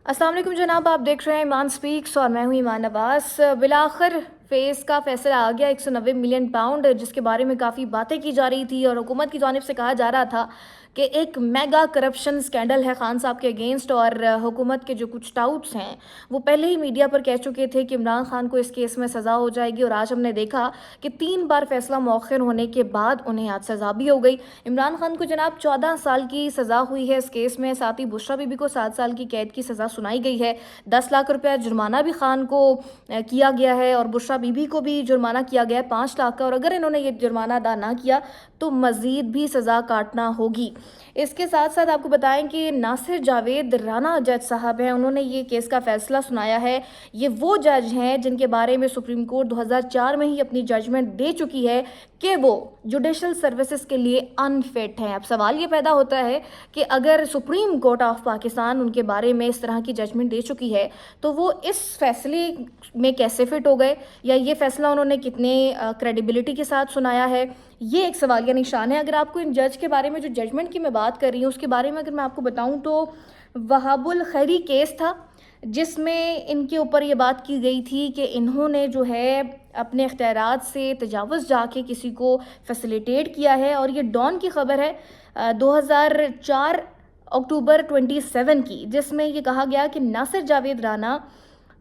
अस्सलाम वालेकुम जनाब, आप देख रहे हैं ईमान स्पीक्स और मैं हूं ईमान अब्बास। बिलाखिर फेस का फैसला आ गया 190 मिलियन पाउंड, जिसके बारे में काफ़ी बातें की जा रही थी और हुकूमत की जानिब से कहा जा रहा था कि एक मेगा करप्शन स्कैंडल है खान साहब के अगेंस्ट। और हुकूमत के जो कुछ टाउट्स हैं वो पहले ही मीडिया पर कह चुके थे कि इमरान खान को इस केस में सज़ा हो जाएगी, और आज हमने देखा कि 3 बार फैसला मौखर होने के बाद उन्हें आज सज़ा भी हो गई। इमरान खान को जनाब 14 साल की सज़ा हुई है इस केस में, साथ ही बुशरा बीबी को 7 साल की कैद की सज़ा सुनाई गई है। 10 लाख रुपया जुर्माना भी खान को किया गया है, और बुशरा बीबी को भी जुर्माना किया गया है 5 लाख का, और अगर इन्होंने ये जुर्माना अदा ना किया तो मज़ीद भी सज़ा काटना होगी। इसके साथ साथ आपको बताएं कि नासिर जावेद राना जज साहब हैं, उन्होंने ये केस का फैसला सुनाया है। ये वो जज हैं जिनके बारे में सुप्रीम कोर्ट 2004 में ही अपनी जजमेंट दे चुकी है कि वो जुडिशल सर्विसेज के लिए अनफिट हैं। अब सवाल ये पैदा होता है कि अगर सुप्रीम कोर्ट ऑफ पाकिस्तान उनके बारे में इस तरह की जजमेंट दे चुकी है तो वो इस फैसले में कैसे फिट हो गए, या ये फैसला उन्होंने कितने क्रेडिबिलिटी के साथ सुनाया है, ये एक सवालिया निशान है। अगर आपको इन जज के बारे में, जो जजमेंट की मैं बात कर रही हूँ उसके बारे में अगर मैं आपको बताऊँ, तो वहाबुल खैरी केस था जिसमें इनके ऊपर ये बात की गई थी कि इन्होंने जो है अपने इख्तियारात से तजावुज़ जाके किसी को फैसिलिटेट किया है। और ये डॉन की खबर है 2004 अक्टूबर 27 की, जिसमें ये कहा गया कि नासिर जावेद राना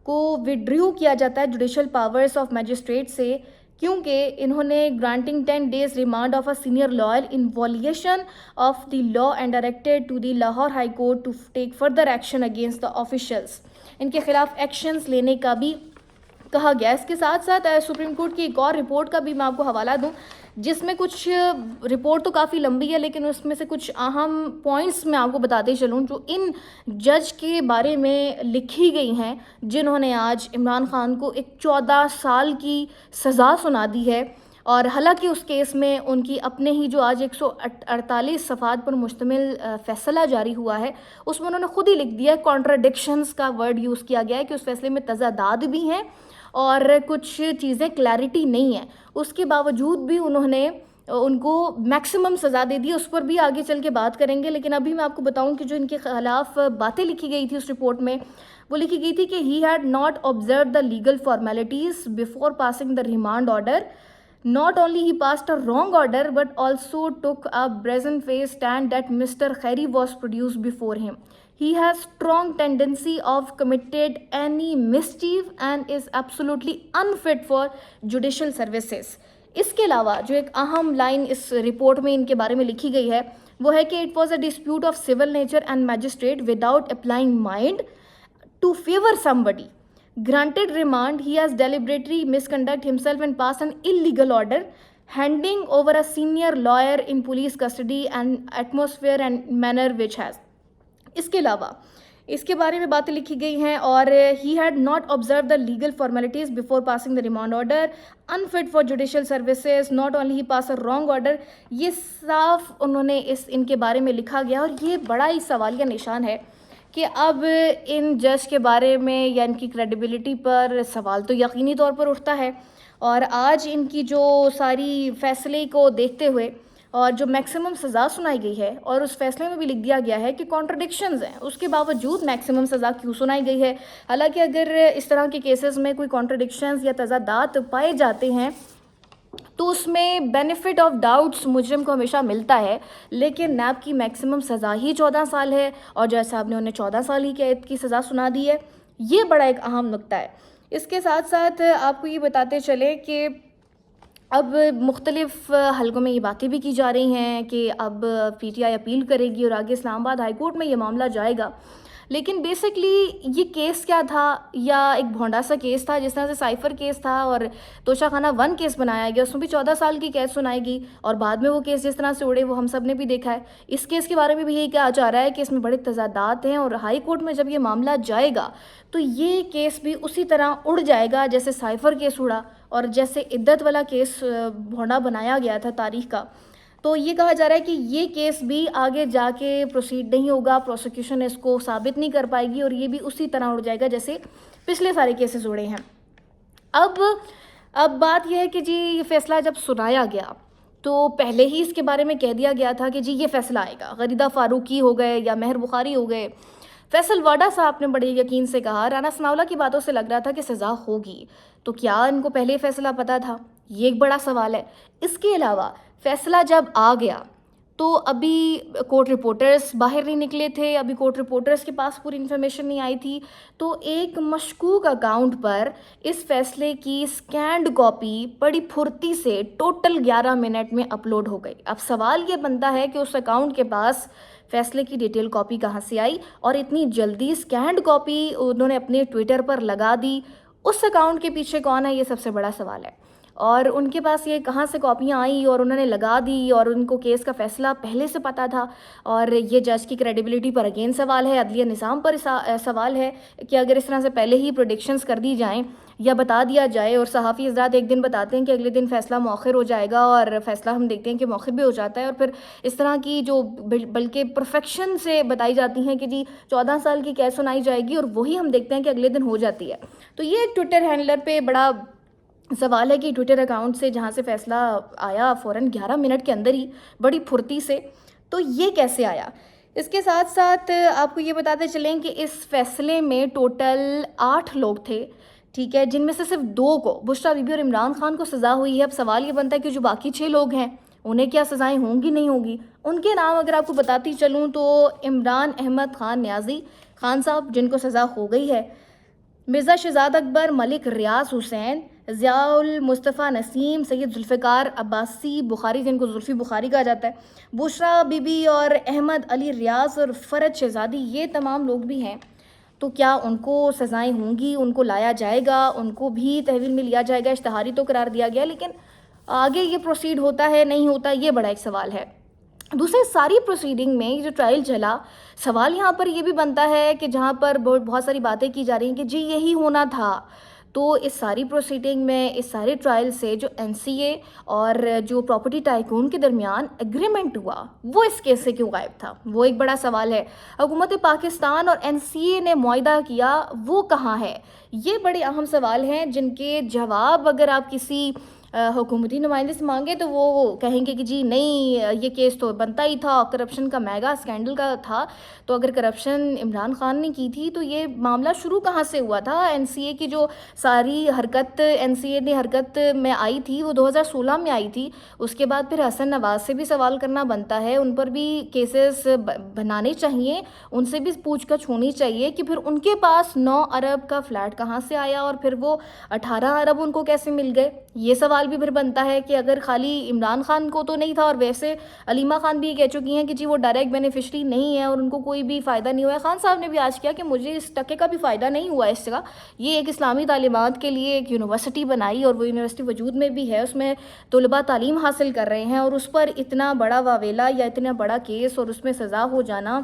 को विड्रू किया जाता है जुडिशल पावर्स ऑफ मैजिस्ट्रेट से, क्योंकि इन्होंने granting 10 days remand of a senior lawyer in violation of the law and directed to the Lahore high court to take further action against the officials, इनके खिलाफ एक्शंस लेने का भी कहा गया। इसके साथ साथ सुप्रीम कोर्ट की एक और रिपोर्ट का भी मैं आपको हवाला दूं, जिसमें कुछ रिपोर्ट तो काफ़ी लंबी है लेकिन उसमें से कुछ अहम पॉइंट्स मैं आपको बताते चलूं जो इन जज के बारे में लिखी गई हैं, जिन्होंने आज इमरान खान को एक 14 साल की सज़ा सुना दी है। और हालांकि उस केस में उनकी अपने ही जो आज 148 सफ़ात पर मुश्तमिल फ़ैसला जारी हुआ है, उसमें उन्होंने खुद ही लिख दिया है, कॉन्ट्राडिक्शंस का वर्ड यूज़ किया गया है कि उस फैसले में तज़ादाद भी हैं और कुछ चीज़ें क्लैरिटी नहीं है। उसके बावजूद भी उन्होंने उनको मैक्सिमम सज़ा दे दी। उस पर भी आगे चल के बात करेंगे, लेकिन अभी मैं आपको बताऊं कि जो इनके खिलाफ बातें लिखी गई थी उस रिपोर्ट में, वो लिखी गई थी कि he had not observe the legal formalities before passing the remand order. Not only he passed a wrong order, but also took a brazen-faced stand that Mr. Khairi was produced before him. He has strong tendency of committed any mischief and is absolutely unfit for judicial services. इसके अलावा जो एक अहम line इस report में इनके बारे में लिखी गई है वो है कि it was a dispute of civil nature and magistrate without applying mind to favor somebody. Granted remand, he has deliberately misconduct himself and passed an illegal order, handing over a senior lawyer in police custody and atmosphere and manner which has. इसके अलावा इसके बारे में बातें लिखी गई हैं, और he had not observe the legal formalities before passing the remand order, unfit for judicial services, not only he pass a wrong order. ये साफ उन्होंने इनके बारे में लिखा गया, और ये बड़ा ही सवालिया निशान है कि अब इन जज के बारे में या इनकी क्रेडिबिलिटी पर सवाल तो यकीनी तौर पर उठता है। और आज इनकी जो सारी फैसले को देखते हुए और जो मैक्सिमम सज़ा सुनाई गई है, और उस फैसले में भी लिख दिया गया है कि कॉन्ट्रडिक्शंस हैं, उसके बावजूद मैक्सिमम सज़ा क्यों सुनाई गई है। हालांकि अगर इस तरह के केसेस में कोई कॉन्ट्रडिक्शंस या तज़ादात पाए जाते हैं तो उसमें बेनिफिट ऑफ डाउट्स मुजरिम को हमेशा मिलता है, लेकिन नैब की मैक्सिमम सज़ा ही 14 साल है और जज साहब ने उन्हें 14 साल ही कैद की सज़ा सुना दी है। ये बड़ा एक अहम नुक्ता है। इसके साथ साथ आपको ये बताते चले कि अब मुख्तलिफ हलकों में ये बातें भी की जा रही हैं कि अब पीटीआई अपील करेगी और आगे इस्लामाबाद हाई कोर्ट में ये मामला जाएगा। लेकिन बेसिकली ये केस क्या था, या एक भोंडा सा केस था जिस तरह से साइफर केस था और तोशाखाना 1 केस बनाया गया, उसमें भी 14 साल की कैद सुनाएगी, और बाद में वो केस जिस तरह से उड़े वो हम सब ने भी देखा है। इस केस के बारे में भी यही कहा जा रहा है कि इसमें बड़े तजादात हैं, और हाई कोर्ट में जब ये मामला जाएगा तो ये केस भी उसी तरह उड़ जाएगा जैसे साइफर केस उड़ा और जैसे इद्दत वाला केस भोंडा बनाया गया था तारीख का। तो ये कहा जा रहा है कि ये केस भी आगे जाके प्रोसीड नहीं होगा, प्रोसिक्यूशन इसको साबित नहीं कर पाएगी, और ये भी उसी तरह उड़ जाएगा जैसे पिछले सारे केसेस उड़े हैं। अब बात यह है कि जी ये फ़ैसला जब सुनाया गया तो पहले ही इसके बारे में कह दिया गया था कि जी ये फ़ैसला आएगा। गरीदा फ़ारूकी हो गए या महर बुखारी हो गए, फैसल वाडा साहब ने बड़े यकीन से कहा, राना सनाउल्लाह की बातों से लग रहा था कि सज़ा होगी, तो क्या इनको पहले फैसला पता था? ये एक बड़ा सवाल है। इसके अलावा फैसला जब आ गया तो अभी कोर्ट रिपोर्टर्स बाहर नहीं निकले थे, अभी कोर्ट रिपोर्टर्स के पास पूरी इन्फॉर्मेशन नहीं आई थी, तो एक मशकूक अकाउंट पर इस फैसले की स्कैन्ड कॉपी बड़ी फुर्ती से टोटल 11 मिनट में अपलोड हो गई। अब सवाल ये बनता है कि उस अकाउंट के पास फैसले की डिटेल कॉपी कहाँ से आई और इतनी जल्दी स्कैन्ड कॉपी उन्होंने अपने ट्विटर पर लगा दी। उस अकाउंट के पीछे कौन है, ये सबसे बड़ा सवाल है। और उनके पास ये कहाँ से कॉपियाँ आई और उन्होंने लगा दी, और उनको केस का फ़ैसला पहले से पता था। और ये जज की क्रेडिबिलिटी पर अगेन सवाल है, अदलिया निज़ाम पर सवाल है कि अगर इस तरह से पहले ही प्रेडिक्शंस कर दी जाएं या बता दिया जाए, और सहाफ़ी हज़रात एक दिन बताते हैं कि अगले दिन फ़ैसला मौखर हो जाएगा, और फ़ैसला हम देखते हैं कि मौखर भी हो जाता है, और फिर इस तरह की जो बल्कि परफेक्शन से बताई जाती हैं कि जी 14 साल की कैद सुनाई जाएगी, और वही हम देखते हैं कि अगले दिन हो जाती है। तो ये एक ट्विटर हैंडलर पे बड़ा सवाल है कि ट्विटर अकाउंट से जहाँ से फ़ैसला आया फ़ौरन 11 मिनट के अंदर ही बड़ी फुर्ती से, तो ये कैसे आया। इसके साथ साथ आपको ये बताते चलें कि इस फ़ैसले में टोटल 8 लोग थे, ठीक है, जिनमें से सिर्फ 2 को, बुशरा बीबी और इमरान खान को सज़ा हुई है। अब सवाल ये बनता है कि जो बाकी 6 लोग हैं उन्हें क्या सज़ाएं होंगी नहीं होंगी। उनके नाम अगर आपको बताती चलूँ तो इमरान अहमद खान न्याजी खान साहब, जिनको सज़ा हो गई है, मिर्ज़ा शहजाद अकबर, मलिक रियाज हुसैन, ज़ियाउल मुस्तफ़ा नसीम, सैयद जुल्फ़िकार अब्बासी बुखारी, जिनको जुल्फ़ी बुखारी कहा जाता है, बुशरा बीबी और अहमद अली रियाज और फ़रज शहज़ादी, ये तमाम लोग भी हैं। तो क्या उनको सज़ाएं होंगी, उनको लाया जाएगा, उनको भी तहवील में लिया जाएगा? इश्तिहारी तो करार दिया गया, लेकिन आगे ये प्रोसीड होता है नहीं होता, ये बड़ा एक सवाल है। दूसरे सारी प्रोसीडिंग में ये जो ट्रायल चला, सवाल यहाँ पर ये भी बनता है कि जहाँ पर बहुत सारी बातें की जा रही हैं कि जी यही होना था, तो इस सारी प्रोसीडिंग में, इस सारे ट्रायल से जो एनसीए और जो प्रॉपर्टी टाइकून के दरमियान एग्रीमेंट हुआ, वो इस केस से क्यों गायब था, वो एक बड़ा सवाल है। हुकूमत पाकिस्तान और एनसीए ने मुआहिदा किया, वो कहाँ है? ये बड़े अहम सवाल हैं जिनके जवाब अगर आप किसी हुकूमती नुमाइंदे से मांगे तो वो कहेंगे कि जी नहीं, ये केस तो बनता ही था, करप्शन का मेगा स्कैंडल का था। तो अगर करप्शन इमरान खान ने की थी तो ये मामला शुरू कहाँ से हुआ था? एनसीए की जो सारी हरकत एनसीए ने हरकत में आई थी वो 2016 में आई थी। उसके बाद फिर हसन नवाज से भी सवाल करना बनता है, उन पर भी केसेस बनाने चाहिए, उनसे भी पूछताछ होनी चाहिए कि फिर उनके पास 9 अरब का फ्लैट कहाँ से आया और फिर वो 18 अरब उनको कैसे मिल गए। ये सवाल भी फिर बनता है कि अगर खाली इमरान खान को तो नहीं था, और वैसे अलीमा खान भी कह चुकी हैं कि जी वो डायरेक्ट बेनिफिशरी नहीं है और उनको कोई भी फ़ायदा नहीं हुआ है। खान साहब ने भी आज किया कि मुझे इस टके का भी फ़ायदा नहीं हुआ इस जगह। ये एक इस्लामी तालीमात के लिए एक यूनिवर्सिटी बनाई और वो यूनिवर्सिटी वजूद में भी है, उसमें तलबा तालीम हासिल कर रहे हैं, और उस पर इतना बड़ा वावेला या इतना बड़ा केस और उसमें सज़ा हो जाना,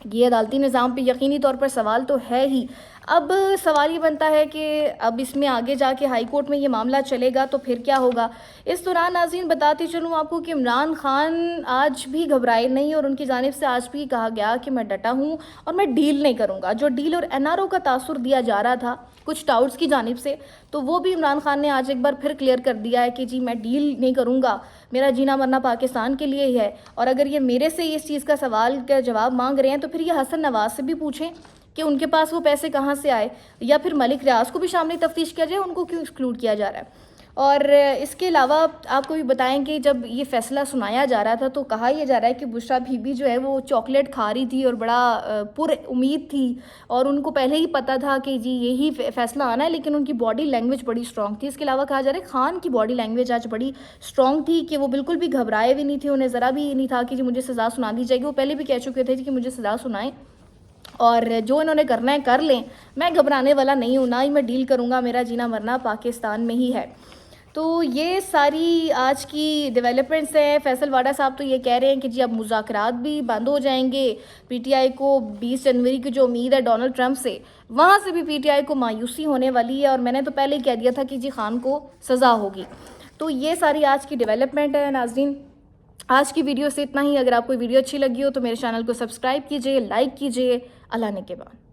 ये अदालती निज़ाम पे यकीनी तौर पर सवाल तो है ही। अब सवाल ये बनता है कि अब इसमें आगे जाके हाई कोर्ट में ये मामला चलेगा तो फिर क्या होगा। इस दौरान नाज़रीन बताती चलूँ आपको कि इमरान खान आज भी घबराए नहीं, और उनकी जानिब से आज भी कहा गया कि मैं डटा हूँ और मैं डील नहीं करूँगा। जो डील और एनआरओ का तासुर दिया जा रहा था कुछ टाउट्स की जानिब से, तो वो भी इमरान खान ने आज एक बार फिर क्लियर कर दिया है कि जी मैं डील नहीं करूँगा, मेरा जीना मरना पाकिस्तान के लिए ही है। और अगर ये मेरे से इस चीज़ का सवाल का जवाब मांग रहे हैं तो फिर ये हसन नवाज से भी पूछें कि उनके पास वो पैसे कहाँ से आए, या फिर मलिक रियाज को भी शामिल तफ्तीश किया जाए, उनको क्यों एक्सक्लूड किया जा रहा है। और इसके अलावा आपको भी बताएं कि जब ये फ़ैसला सुनाया जा रहा था तो कहा यह जा रहा है कि बुशरा बीबी जो है वो चॉकलेट खा रही थी और बड़ा पुर उम्मीद थी, और उनको पहले ही पता था कि जी यही फ़ैसला आना है, लेकिन उनकी बॉडी लैंग्वेज बड़ी स्ट्रॉन्ग थी। इसके अलावा कहा जा रहा है खान की बॉडी लैंग्वेज आज बड़ी स्ट्रॉन्ग थी कि वो बिल्कुल भी घबराए भी नहीं थे, उन्हें ज़रा भी नहीं था कि जी मुझे सज़ा सुना दी जाएगी। वो पहले भी कह चुके थे कि मुझे सज़ा सुनाएं और जो इन्होंने करना है कर लें, मैं घबराने वाला नहीं हूँ, ना ही मैं डील करूँगा, मेरा जीना मरना पाकिस्तान में ही है। तो ये सारी आज की डेवलपमेंट्स हैं। फैसल वाडा साहब तो ये कह रहे हैं कि जी अब मुज़ाकरात भी बंद हो जाएंगे, पीटीआई को 20 जनवरी की जो उम्मीद है डोनाल्ड ट्रंप से, वहाँ से भी पीटीआई को मायूसी होने वाली है, और मैंने तो पहले ही कह दिया था कि जी खान को सज़ा होगी। तो ये सारी आज की डेवलपमेंट है नाज़रीन। आज की वीडियो से इतना ही। अगर आपको वीडियो अच्छी लगी हो तो मेरे चैनल को सब्सक्राइब कीजिए, लाइक कीजिए। अल्लाह ने के बाद।